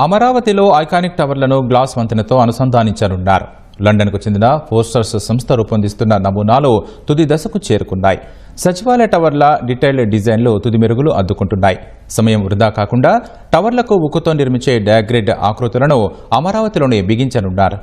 అమరావతిలో iconic టవర్లను glass వంతెనతో అనుసంధానించనున్నారు. లండన్కు చెందిన posters సంస్థ రూపొందిస్తున్న నమూనాలు తుది దశకు చేరుకున్నాయి. సచివాలయ టవర్ల డీటెయిల్డ్ డిజైన్లు తుది మెరుగులు అద్దుకుంటున్నాయి. సమయం వృధా కాకుండా టవర్లకు ఉక్కుతో నిర్మించే డయాగ్రిడ్ ఆకృతులను అమరావతిలోనే బిగించనున్నారు.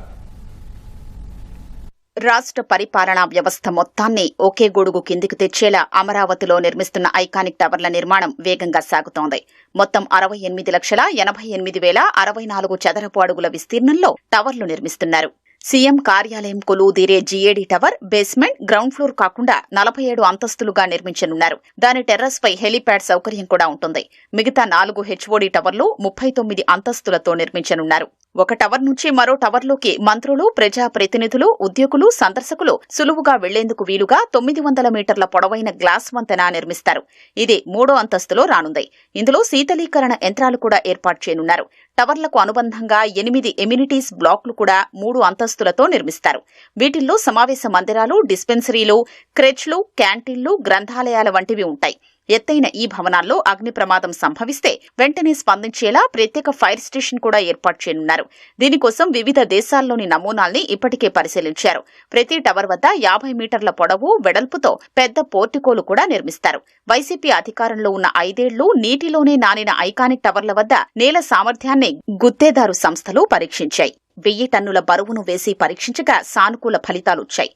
రాష్ట్ర పరిపాలనా వ్యవస్థ మొత్తాన్ని ఒకే గొడుగు కిందికి తెచ్చేలా అమరావతిలో నిర్మిస్తున్న ఐకానిక్ టవర్ల నిర్మాణం వేగంగా సాగుతోంది. మొత్తం 68,88,064 చదరపు అడుగుల విస్తీర్ణంలో టవర్లు నిర్మిస్తున్నారు. సీఎం కార్యాలయం కొలువుదీరే GAD tower basement, ground floor కాకుండా 47 అంతస్తులుగా నిర్మించనున్నారు. దాని టెర్రస్ పై హెలీప్యాడ్ సౌకర్యం కూడా ఉంటుంది. మిగతా 4 హెచ్ఓడీ టవర్లు 39 అంతస్తులతో నిర్మించనున్నారు. ఒక టవర్ నుంచి మరో టవర్లోకి మంత్రులు, ప్రజా ప్రతినిధులు, ఉద్యోగులు, సందర్శకులు సులువుగా వెళ్లేందుకు వీలుగా 900 మీటర్ల పొడవైన గ్లాస్ వంతెన నిర్మిస్తారు. ఇది 3వ అంతస్తులో రానుంది. ఇందులో శీతలీకరణ యంత్రాలు కూడా ఏర్పాటు చేయనున్నారు. టవర్లకు అనుబంధంగా 8 ఎమ్యూనిటీస్ బ్లాక్లు కూడా 3 అంతస్తులతో నిర్మిస్తారు. వీటిల్లో సమావేశ మందిరాలు, డిస్పెన్సరీలు, క్రెచ్లు, క్యాంటీన్లు, గ్రంథాలయాల వంటివి ఉంటాయి. ఎత్తైన ఈ భవనాల్లో అగ్ని ప్రమాదం సంభవిస్తే వెంటనే స్పందించేలా ప్రత్యేక ఫైర్ స్టేషన్ కూడా ఏర్పాటు చేయనున్నారు. దీనికోసం వివిధ దేశాల్లోని నమూనాల్ని ఇప్పటికే పరిశీలించారు. ప్రతి టవర్ వద్ద 50 మీటర్ల పొడవు, వెడల్పుతో పెద్ద పోర్టికోలు కూడా నిర్మిస్తారు. వైసీపీ అధికారంలో ఉన్న 5 ఏళ్లు నీటిలోనే నానిన ఐకానిక్ టవర్ల వద్ద నేల సామర్థ్యాన్ని గుత్తేదారు సంస్థలు పరీక్షించాయి. 1000 టన్నుల బరువును వేసి పరీక్షించగా సానుకూల ఫలితాలొచ్చాయి.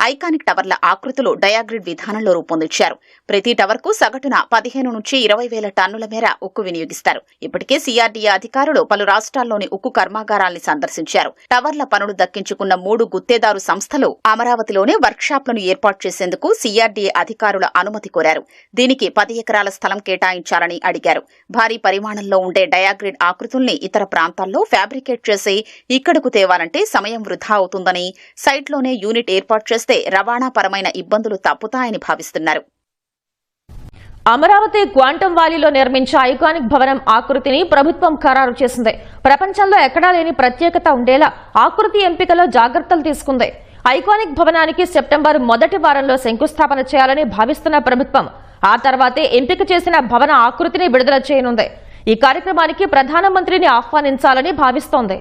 ఐకానిక్ టవర్ల ఆకృతులు డయాగ్రిడ్ విధానంలో రూపొందించారు. ప్రతి టవర్కు సగటున 15 నుంచి 20,000 టన్నుల మేర ఉక్కు వినియోగిస్తారు. ఇప్పటికే సీఆర్డీఏ అధికారులు పలు రాష్ట్రాల్లోని ఉక్కు కర్మాగారాల్ని సందర్శించారు. టవర్ల పనులు దక్కించుకున్న 3 గుత్తేదారు సంస్థలు అమరావతిలోనే వర్క్షాప్లను ఏర్పాటు చేసేందుకు సీఆర్డీఏ అధికారుల అనుమతి కోరారు. దీనికి 10 ఎకరాల స్థలం కేటాయించాలని అడిగారు. భారీ పరిమాణంలో ఉండే డయాగ్రిడ్ ఆకృతుల్ని ఇతర ప్రాంతాల్లో ఫ్యాబ్రికేట్ చేసి ఇక్కడకు తేవాలంటే సమయం వృధా అవుతుందని, సైట్లోనే యూనిట్ ఏర్పాటు చేస్తే రవాణాపరమైన ఇబ్బందులు తప్పుతాయని భావిస్తున్నారు. అమరావతి క్వాంటమ్ వ్యాలీలో నిర్మించే ఐకానిక్ భవనం ఆకృతిని ప్రభుత్వం ఖరారు చేసింది. ప్రపంచంలో ఎక్కడా లేని ప్రత్యేకత ఉండేలా ఆకృతి ఎంపికలో జాగ్రత్తలు తీసుకుంది. ఐకానిక్ భవనానికి సెప్టెంబర్ మొదటి వారంలో శంకుస్థాపన చేయాలని భావిస్తున్న ప్రభుత్వం ఆ తర్వాతే ఎంపిక చేసిన భవన ఆకృతిని విడుదల చేయనుంది. ఈ కార్యక్రమానికి ప్రధానమంత్రిని ఆహ్వానించాలని భావిస్తోంది.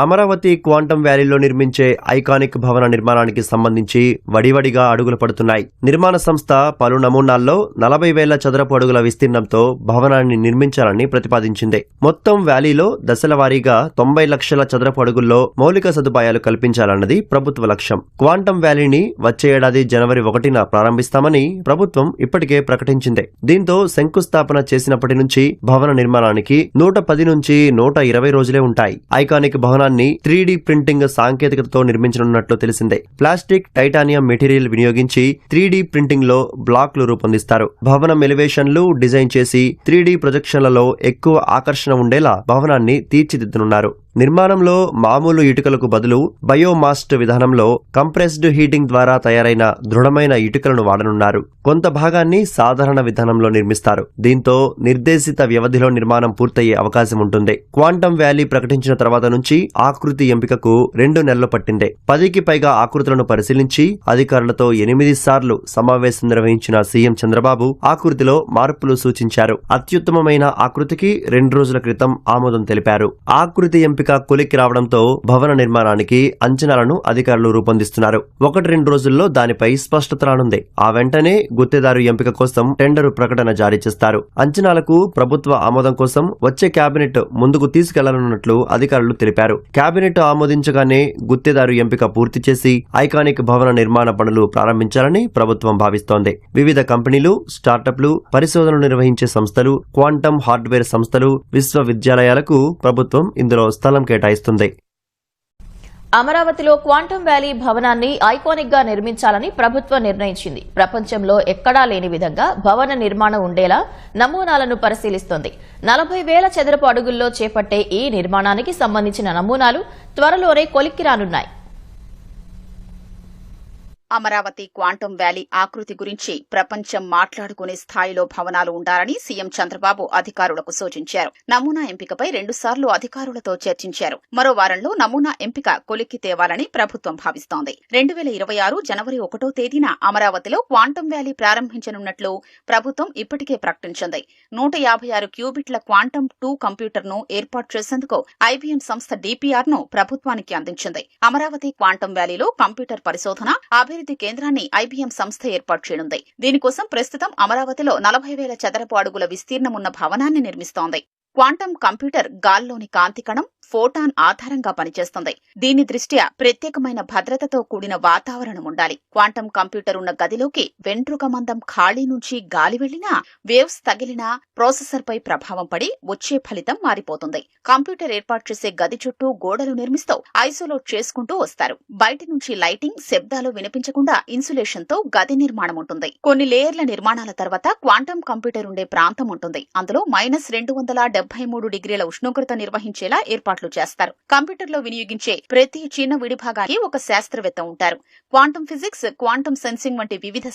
అమరావతి క్వాంటమ్ వ్యాలీలో నిర్మించే ఐకానిక్ భవన నిర్మాణానికి సంబంధించి వడివడిగా అడుగులు పడుతున్నాయి. నిర్మాణ సంస్థ పలు నమూనాల్లో 40,000 చదరపు అడుగుల విస్తీర్ణంతో భవనాన్ని నిర్మించాలని ప్రతిపాదించింది. మొత్తం వ్యాలీలో దశల వారీగా 90 లక్షల చదరపు అడుగుల్లో మౌలిక సదుపాయాలు కల్పించాలన్నది ప్రభుత్వ లక్ష్యం. క్వాంటమ్ వ్యాలీని వచ్చే ఏడాది జనవరి 1న ప్రారంభిస్తామని ప్రభుత్వం ఇప్పటికే ప్రకటించింది. దీంతో శంకుస్థాపన చేసినప్పటి నుంచి భవన నిర్మాణానికి 110 నుంచి 120 రోజులే ఉంటాయి. ఐకానిక్ భవనాన్ని 3D ప్రింటింగ్ సాంకేతికతతో నిర్మించనున్నట్లు తెలిసిందే. ప్లాస్టిక్, టైటానియం మెటీరియల్ వినియోగించి 3D ప్రింటింగ్ లో బ్లాక్లు రూపొందిస్తారు. భవనం ఎలివేషన్లు డిజైన్ చేసి 3D ప్రొజెక్షన్లలో ఎక్కువ ఆకర్షణ ఉండేలా భవనాన్ని తీర్చిదిద్దనున్నారు. నిర్మాణంలో మామూలు ఇటుకలకు బదులు బయోమాస్ట్ విధానంలో కంప్రెస్డ్ హీటింగ్ ద్వారా తయారైన దృఢమైన ఇటుకలను వాడనున్నారు. కొంత భాగాన్ని సాధారణ విధానంలో నిర్మిస్తారు. దీంతో నిర్దేశిత వ్యవధిలో నిర్మాణం పూర్తయ్యే అవకాశం ఉంటుంది. క్వాంటమ్ వ్యాలీ ప్రకటించిన తర్వాత నుంచి ఆకృతి ఎంపికకు 2 నెలలు పట్టింది. 10కి పైగా ఆకృతులను పరిశీలించి అధికారులతో 8 సార్లు సమావేశం నిర్వహించిన సీఎం చంద్రబాబు ఆకృతిలో మార్పులు సూచించారు. అత్యుత్తమమైన ఆకృతికి 2 రోజుల క్రితం ఆమోదం తెలిపారు. ఆకృతి ఎంపిక కొలిక్కి రావడంతో భవన నిర్మాణానికి అంచనాలను అధికారులు రూపొందిస్తున్నారు. 1-2 రోజుల్లో దానిపై స్పష్టత రానుంది. ఆ వెంటనే గుత్తేదారు ఎంపిక కోసం టెండరు ప్రకటన జారీ చేస్తారు. అంచనాలకు ప్రభుత్వ ఆమోదం కోసం వచ్చే కేబినెట్ ముందుకు తీసుకెళ్లనున్నట్లు అధికారులు తెలిపారు. కేబినెట్ ఆమోదించగానే గుత్తేదారు ఎంపిక పూర్తి చేసి ఐకానిక్ భవన నిర్మాణ పనులు ప్రారంభించాలని ప్రభుత్వం భావిస్తోంది. వివిధ కంపెనీలు, స్టార్టప్లు, పరిశోధనలు నిర్వహించే సంస్థలు, క్వాంటమ్ హార్డ్వేర్ సంస్థలు, విశ్వవిద్యాలయాలకు ప్రభుత్వం ఇందులో స్థలం కేటాయిస్తుంది. అమరావతిలో క్వాంటమ్ వ్యాలీ భవనాన్ని ఐకానిక్ గా నిర్మించాలని ప్రభుత్వం నిర్ణయించింది. ప్రపంచంలో ఎక్కడా లేని విధంగా భవన నిర్మాణం ఉండేలా నమూనాలను పరిశీలిస్తోంది. 40,000 చదరపు అడుగుల్లో చేపట్టే ఈ నిర్మాణానికి సంబంధించిన నమూనాలు త్వరలోనే కొలిక్కి రానున్నాయి. అమరావతి క్వాంటం వ్యాలీ ఆకృతి గురించి ప్రపంచం మాట్లాడుకునే స్థాయిలో భవనాలు ఉండాలని సీఎం చంద్రబాబు అధికారులకు సూచించారు. నమూనా ఎంపికపై 2 సార్లు అధికారులతో చర్చించారు. మరో వారంలో నమూనా ఎంపిక కొలిక్కి తేవాలని ప్రభుత్వం భావిస్తోంది. 2026 జనవరి 1వ తేదీన అమరావతిలో క్వాంటం వ్యాలీ ప్రారంభించనున్నట్లు ప్రభుత్వం ఇప్పటికే ప్రకటించింది. 156 క్యూబిట్ల క్వాంటం 2 కంప్యూటర్ను ఏర్పాటు చేసేందుకు ఐబీఎం సంస్థ డీపీఆర్ ను ప్రభుత్వానికి అందించింది. అమరావతి క్వాంటం వ్యాలీలో కంప్యూటర్ పరిశోధన అభివృద్ధి కేంద్రాన్ని ఐబీఎం సంస్థ ఏర్పాటు చేయనుంది. దీనికోసం ప్రస్తుతం అమరావతిలో 40,000 చదరపు అడుగుల విస్తీర్ణమున్న భవనాన్ని నిర్మిస్తోంది. క్వాంటం కంప్యూటర్ గాల్లోని కాంతి కణం ఫోటాన్ ఆధారంగా పనిచేస్తుంది. దీని దృష్ట్యా ప్రత్యేకమైన భద్రతతో కూడిన వాతావరణం ఉండాలి. క్వాంటం కంప్యూటర్ ఉన్న గదిలోకి వెంట్రుక మందం ఖాళీ నుంచి గాలి వెళ్లినా, వేవ్స్ తగిలినా ప్రాసెసర్పై ప్రభావం పడి వచ్చే ఫలితం మారిపోతుంది. కంప్యూటర్ ఏర్పాటు చేసే గది చుట్టూ గోడలు నిర్మిస్తూ ఐసోలేట్ చేసుకుంటూ వస్తారు. బయటి నుంచి లైటింగ్, శబ్దాలు వినిపించకుండా ఇన్సులేషన్తో గది నిర్మాణం ఉంటుంది. కొన్ని లేయర్ల నిర్మాణాల తర్వాత క్వాంటం కంప్యూటర్ ఉండే ప్రాంతం ఉంటుంది. అందులో -273 డిగ్రీల ఉష్ణోగ్రత నిర్వహించేలా ఏర్పాట్లు చేస్తారు. కంప్యూటర్లో వినియోగించే ప్రతి చిన్న విడిభాగానికి ఒక శాస్త్రవేత్త ఉంటారు. క్వాంటం ఫిజిక్స్, క్వాంటం సెన్సింగ్ వంటి వివిధ